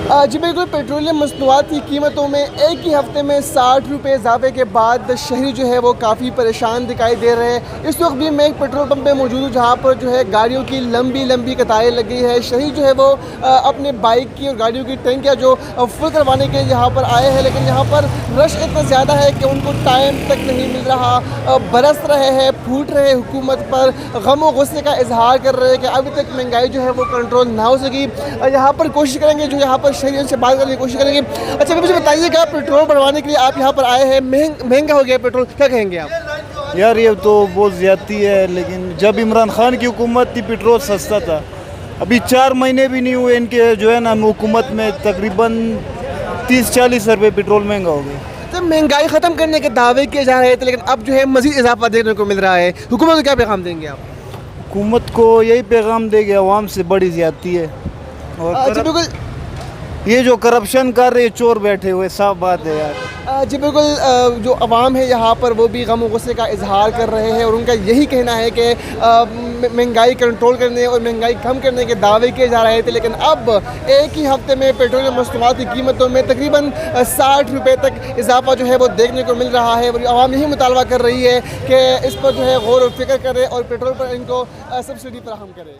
जी बिल्कुल, पेट्रोलियम मसनूआत की कीमतों में एक ही हफ़्ते में 60 रुपये इजाफे के बाद शहरी जो है वो काफ़ी परेशान दिखाई दे रहे हैं। इस वक्त भी मैं एक पेट्रोल पंप पे मौजूद हूँ जहाँ पर जो है गाड़ियों की लंबी लंबी कतारें लगी है। शहरी जो है वो अपने बाइक की और गाड़ियों की टैंकियाँ जो फुल करवाने के लिए यहाँ पर आए हैं, लेकिन यहाँ पर रश इतना ज़्यादा है कि उनको टाइम तक नहीं मिल रहा। बरस रहे हैं, फूट रहे हुकूमत पर, गम व गुस्से का इजहार कर रहे हैं कि अभी तक महंगाई जो है वो कंट्रोल ना हो सकी। यहाँ पर कोशिश करेंगे जो यहाँ पर शहरियों से बात करने की कोशिश करेंगे। अच्छा, मुझे बताइएगा, पेट्रोल बढ़वाने के लिए आप यहाँ पर आए हैं, महंगा हो गया पेट्रोल, क्या कहेंगे आप? यार ये तो बहुत ज़्यादती है, लेकिन जब इमरान खान की हुकूमत थी पेट्रोल सस्ता था। अभी 4 महीने भी नहीं हुए इनके जो है ना हुकूमत में, तकरीबन 30-40 रुपये पेट्रोल महंगा हो गया। तो महंगाई ख़त्म करने के दावे किए जा रहे थे, लेकिन अब जो है मज़ीद इजाफा देखने को मिल रहा है। हुकूमत को क्या पैगाम देंगे आप? हुकूमत को यही पैगाम देगी अवाम से बड़ी ज़्यादती है। और जी बिल्कुल, ये जो करप्शन कर रहे चोर बैठे हुए, साफ बात है यार। जी बिल्कुल, जो अवाम है यहाँ पर वो भी गम व गुस्से का इजहार कर रहे हैं और उनका यही कहना है कि महंगाई कंट्रोल करने और महंगाई कम करने के दावे किए जा रहे थे, लेकिन अब एक ही हफ्ते में पेट्रोल मसनूआत की कीमतों में तकरीबन 60 रुपये तक इजाफा जो है वो देखने को मिल रहा है। और अवाम यही मुतालबा कर रही है कि इस पर जो है गौर व फिक्र करे और पेट्रोल पर इनको सब्सिडी फराहम करे।